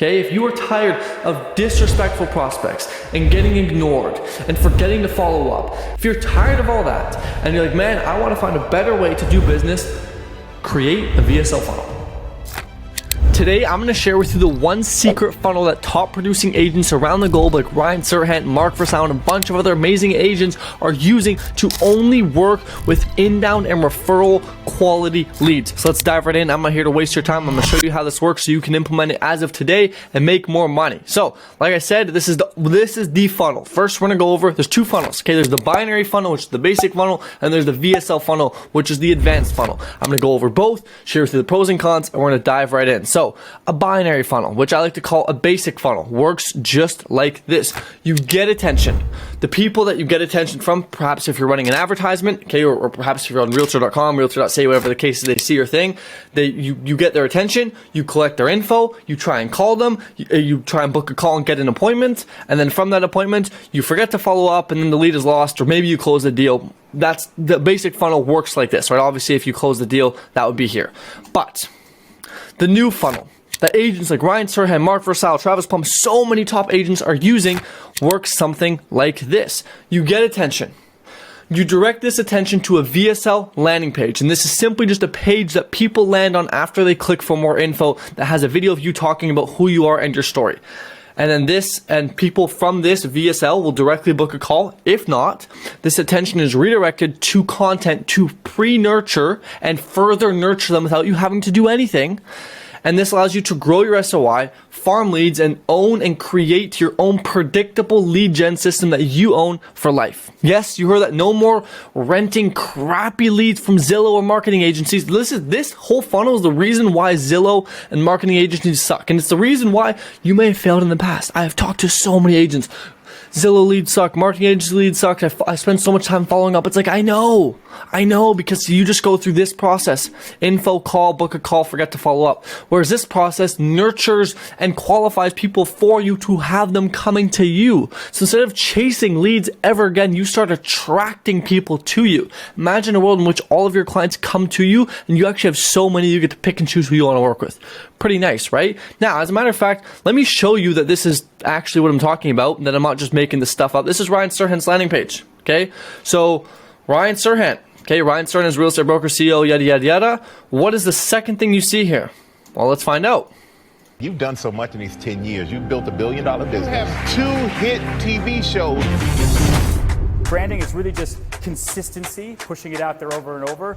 Okay, if you are tired of disrespectful prospects and getting ignored and forgetting to follow up, if you're tired of all that and you're like, man, I want to find a better way to do business, create a VSL funnel. Today, I'm going to share with you the one secret funnel that top producing agents around the globe like Ryan Serhant, Mark Versailles, and a bunch of other amazing agents are using to only work with inbound and referral quality leads. So let's dive right in. I'm not here to waste your time. I'm going to show you how this works so you can implement it as of today and make more money. So, like I said, this is the funnel. First, we're going to go over, there's two funnels. Okay, there's the binary funnel, which is the basic funnel, and there's the VSL funnel, which is the advanced funnel. I'm going to go over both, share with you the pros and cons, and we're going to dive right in. So, a binary funnel, which I like to call a basic funnel, works just like this. You get attention. The people that you get attention from, perhaps if you're running an advertisement, okay, or perhaps if you're on realtor.com, realtor.ca, whatever the case is, they see your thing, you get their attention, you collect their info, you try and call them, you try and book a call and get an appointment, and then from that appointment, you forget to follow up, and then the lead is lost, or maybe you close the deal. That's the basic funnel works like this, right? Obviously, if you close the deal, that would be here. But the new funnel that agents like Ryan Serhant, Mark Versailles, Travis Plum, so many top agents are using works something like this. You get attention. You direct this attention to a VSL landing page, and this is simply just a page that people land on after they click for more info that has a video of you talking about who you are and your story. And then people from this VSL will directly book a call. If not, this attention is redirected to content to pre-nurture and further nurture them without you having to do anything. And this allows you to grow your SOI, farm leads, and own and create your own predictable lead gen system that you own for life. Yes, you heard that. No more renting crappy leads from Zillow or marketing agencies. This whole funnel is the reason why Zillow and marketing agencies suck. And it's the reason why you may have failed in the past. I have talked to so many agents. Zillow leads suck, marketing agency leads suck, I spend so much time following up. It's like, I know, because you just go through this process. Info, call, book a call, forget to follow up. Whereas this process nurtures and qualifies people for you to have them coming to you. So instead of chasing leads ever again, you start attracting people to you. Imagine a world in which all of your clients come to you and you actually have so many you get to pick and choose who you want to work with. Pretty nice, right? Now, as a matter of fact, let me show you that this is actually what I'm talking about, that I'm not just making this stuff up. This is Ryan Serhant's landing page, okay? So, Ryan Serhant, okay, Ryan Serhant is real estate broker, CEO, yada, yada, yada. What is the second thing you see here? Well, let's find out. You've done so much in these 10 years. You've built $1 billion business. You have 2 hit TV shows. Branding is really just consistency, pushing it out there over and over.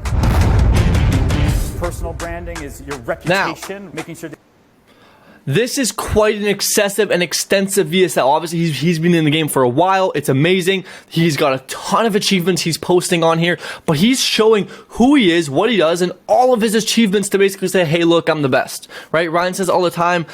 Personal branding is your reputation, making sure that this is quite an excessive and extensive VSL. Obviously, he's been in the game for a while. It's amazing. He's got a ton of achievements he's posting on here, but he's showing who he is, what he does, and all of his achievements to basically say, hey, look, I'm the best, right? Ryan says all the time,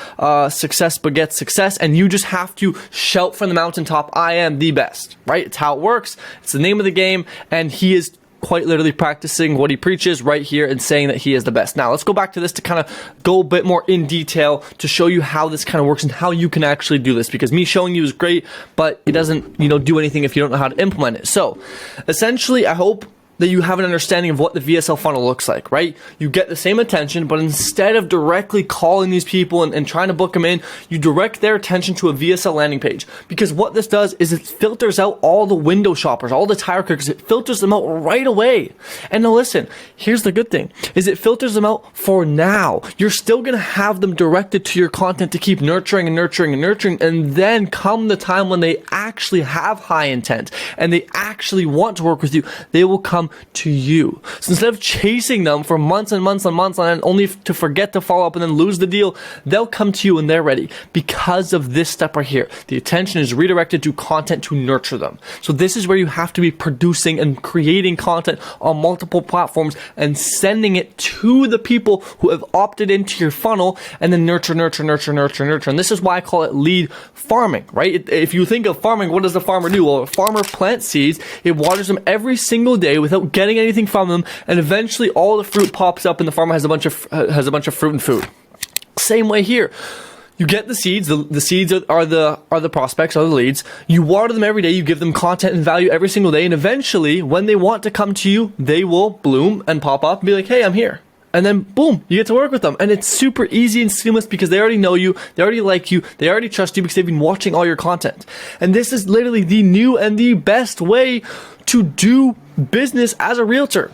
success begets success, and you just have to shout from the mountaintop, I am the best, right? It's how it works. It's the name of the game, and he is quite literally practicing what he preaches right here and saying that he is the best. Now, let's go back to this to kind of go a bit more in detail to show you how this kind of works and how you can actually do this, because me showing you is great, but it doesn't, do anything if you don't know how to implement it. So, essentially, I hope that you have an understanding of what the VSL funnel looks like, right? You get the same attention, but instead of directly calling these people and trying to book them in, you direct their attention to a VSL landing page. Because what this does is it filters out all the window shoppers, all the tire kickers. It filters them out right away. And now listen, here's the good thing, is it filters them out for now. You're still gonna have them directed to your content to keep nurturing and nurturing and nurturing, and then come the time when they actually have high intent and they actually want to work with you, they will come to you. So instead of chasing them for months and months and months and only to forget to follow up and then lose the deal, they'll come to you when they're ready because of this step right here. The attention is redirected to content to nurture them. So this is where you have to be producing and creating content on multiple platforms and sending it to the people who have opted into your funnel, and then nurture. And this is why I call it lead farming, right? If you think of farming, what does the farmer do? Well, a farmer plants seeds, it waters them every single day without getting anything from them, and eventually all the fruit pops up and the farmer has a bunch of fruit and food. Same way here. You get the seeds. The seeds are the prospects, are the leads. You water them every day. You give them content and value every single day, and eventually, when they want to come to you, they will bloom and pop up and be like, "Hey, I'm here." And then boom, you get to work with them. And it's super easy and seamless because they already know you, they already like you, they already trust you because they've been watching all your content. And this is literally the new and the best way to do business as a realtor.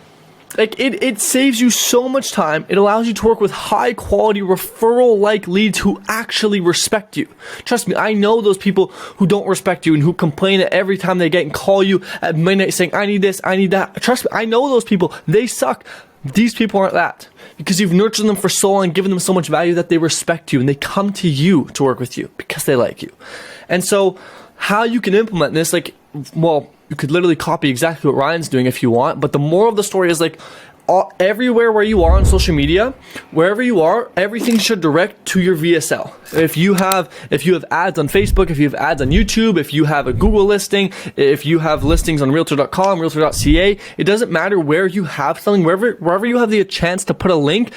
Like it saves you so much time. It allows you to work with high quality referral like leads who actually respect you. Trust me, I know those people who don't respect you and who complain every time they get and call you at midnight saying, I need this, I need that. Trust me, I know those people. They suck. These people aren't that, because you've nurtured them for so long and given them so much value that they respect you and they come to you to work with you because they like you. And so how you can implement this, like, well, you could literally copy exactly what Ryan's doing if you want, but the moral of the story is like, everywhere where you are on social media, wherever you are, everything should direct to your VSL. If you have ads on Facebook, if you have ads on YouTube, if you have a Google listing, if you have listings on realtor.com, realtor.ca, it doesn't matter where you have something, wherever you have the chance to put a link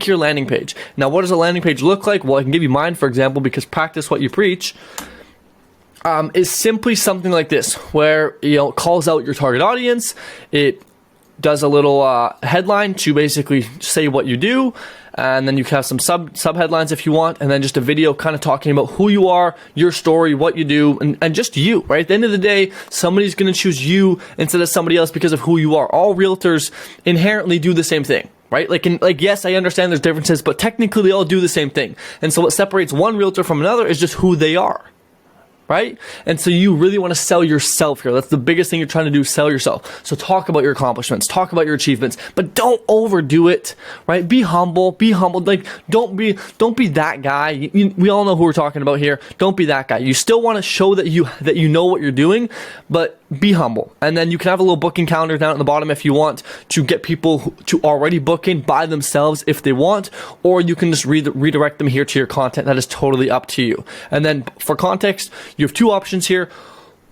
your landing page. Now, what does a landing page look like? Well, I can give you mine, for example, because practice what you preach. Is simply something like this, where it calls out your target audience. It does a little headline to basically say what you do, and then you can have some sub headlines if you want, and then just a video kind of talking about who you are, your story, what you do, and just you, right? At the end of the day, somebody's going to choose you instead of somebody else because of who you are. All realtors inherently do the same thing, right? Like yes, I understand there's differences, but technically they all do the same thing. And so what separates one realtor from another is just who they are. Right? And so you really want to sell yourself here. That's the biggest thing you're trying to do, sell yourself. So talk about your accomplishments, talk about your achievements, but don't overdo it, right? Be humble, like don't be that guy. We all know who we're talking about here. Don't be that guy. You still want to show that you know what you're doing, but be humble. And then you can have a little booking calendar down at the bottom if you want to get people to already book in by themselves if they want, or you can just redirect them here to your content. That is totally up to you. And then for context, you have two options here.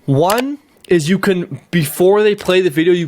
One is you can, before they play the video, you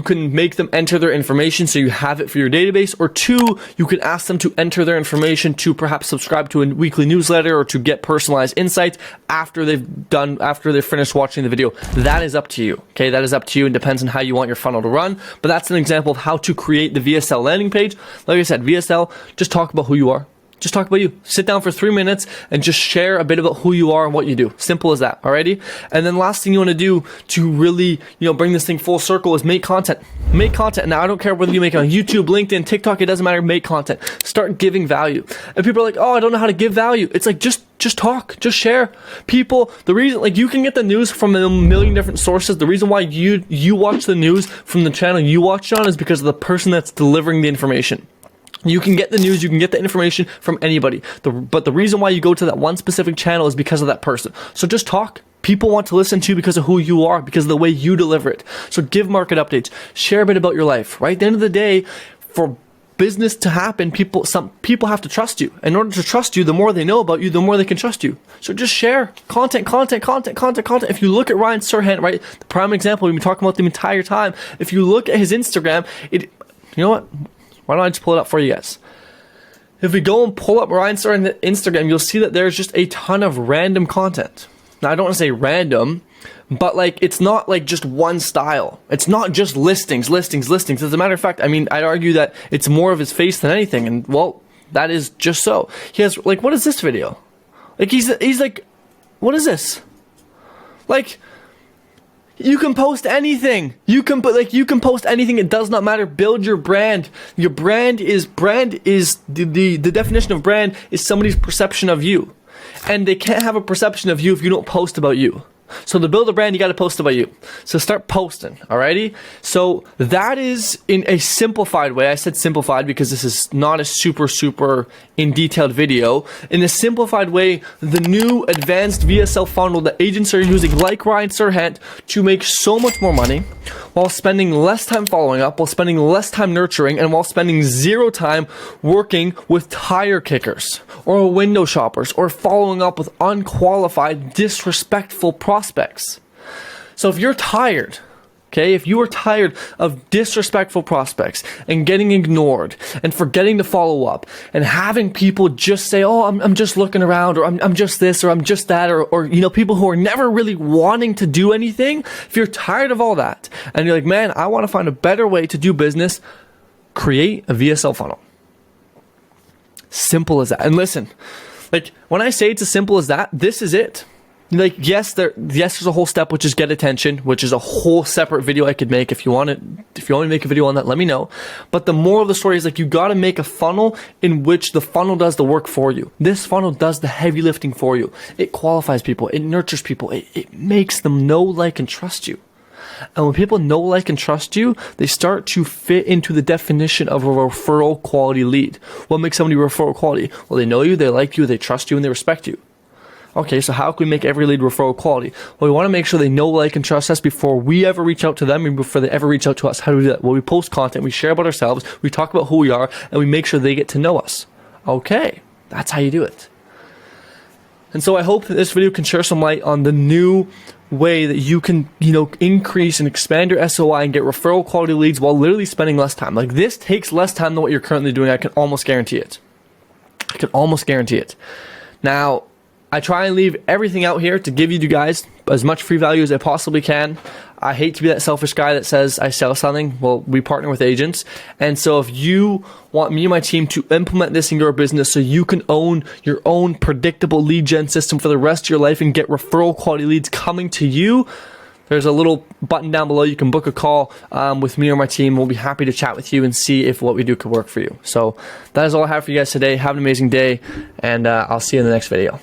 can make them enter their information so you have it for your database, or two, you can ask them to enter their information to perhaps subscribe to a weekly newsletter or to get personalized insights after they've finished watching the video. That is up to you. Okay, that is up to you and depends on how you want your funnel to run. But that's an example of how to create the VSL landing page. Like I said, VSL, just talk about who you are. Just talk about you. Sit down for 3 minutes and just share a bit about who you are and what you do. Simple as that, alrighty? And then last thing you want to do to really, bring this thing full circle is make content. Make content. Now, I don't care whether you make it on YouTube, LinkedIn, TikTok, it doesn't matter. Make content. Start giving value. And people are like, oh, I don't know how to give value. It's like, just talk, just share. People, the reason, you can get the news from a million different sources. The reason why you watch the news from the channel you watch on is because of the person that's delivering the information. You can get the news, you can get the information from anybody. But the reason why you go to that one specific channel is because of that person. So just talk. People want to listen to you because of who you are, because of the way you deliver it. So give market updates. Share a bit about your life, right? At the end of the day, for business to happen, some people have to trust you. In order to trust you, the more they know about you, the more they can trust you. So just share content. If you look at Ryan Serhant, right, the prime example we've been talking about the entire time, if you look at his Instagram, you know what? Why don't I just pull it up for you guys? If we go and pull up Ryan Serhant Instagram, you'll see that there's just a ton of random content. Now, I don't want to say random, but it's not just one style. It's not just listings. As a matter of fact, I'd argue that it's more of his face than anything. And well, that is just so. He has what is this video? He's like, what is this? You can post anything. You can post anything. It does not matter. Build your brand. Your brand is the definition of brand is somebody's perception of you. And they can't have a perception of you if you don't post about you. So to build a brand, you got to post about you. So start posting, alrighty? So that is in a simplified way. I said simplified because this is not a super in detailed video. In a simplified way, the new advanced VSL funnel that agents are using, like Ryan Serhant, to make so much more money while spending less time following up, while spending less time nurturing, and while spending zero time working with tire kickers or window shoppers or following up with unqualified, disrespectful prospects. So if you're tired, okay, if you are tired of disrespectful prospects and getting ignored and forgetting to follow up and having people just say, oh, I'm just looking around, or I'm just this, or I'm just that, or people who are never really wanting to do anything, if you're tired of all that and you're like, man, I want to find a better way to do business, create a VSL funnel. Simple as that. And listen, like when I say it's as simple as that, this is it. Like, yes, there's a whole step, which is get attention, which is a whole separate video I could make. If you want to make a video on that, let me know. But the moral of the story is, like, you got to make a funnel in which the funnel does the work for you. This funnel does the heavy lifting for you. It qualifies people. It nurtures people. It makes them know, like, and trust you. And when people know, like, and trust you, they start to fit into the definition of a referral quality lead. What makes somebody referral quality? Well, they know you, they like you, they trust you, and they respect you. Okay, so how can we make every lead referral quality? Well, we want to make sure they know, like, and trust us before we ever reach out to them and before they ever reach out to us. How do we do that? Well, we post content, we share about ourselves, we talk about who we are, and we make sure they get to know us. Okay, that's how you do it. And so I hope this video can share some light on the new way that you can, increase and expand your SOI and get referral quality leads while literally spending less time. Like, this takes less time than what you're currently doing. I can almost guarantee it. Now, I try and leave everything out here to give you guys as much free value as I possibly can. I hate to be that selfish guy that says I sell something. Well, we partner with agents. And so if you want me and my team to implement this in your business so you can own your own predictable lead gen system for the rest of your life and get referral quality leads coming to you, there's a little button down below. You can book a call with me or my team. We'll be happy to chat with you and see if what we do could work for you. So that is all I have for you guys today. Have an amazing day, and I'll see you in the next video.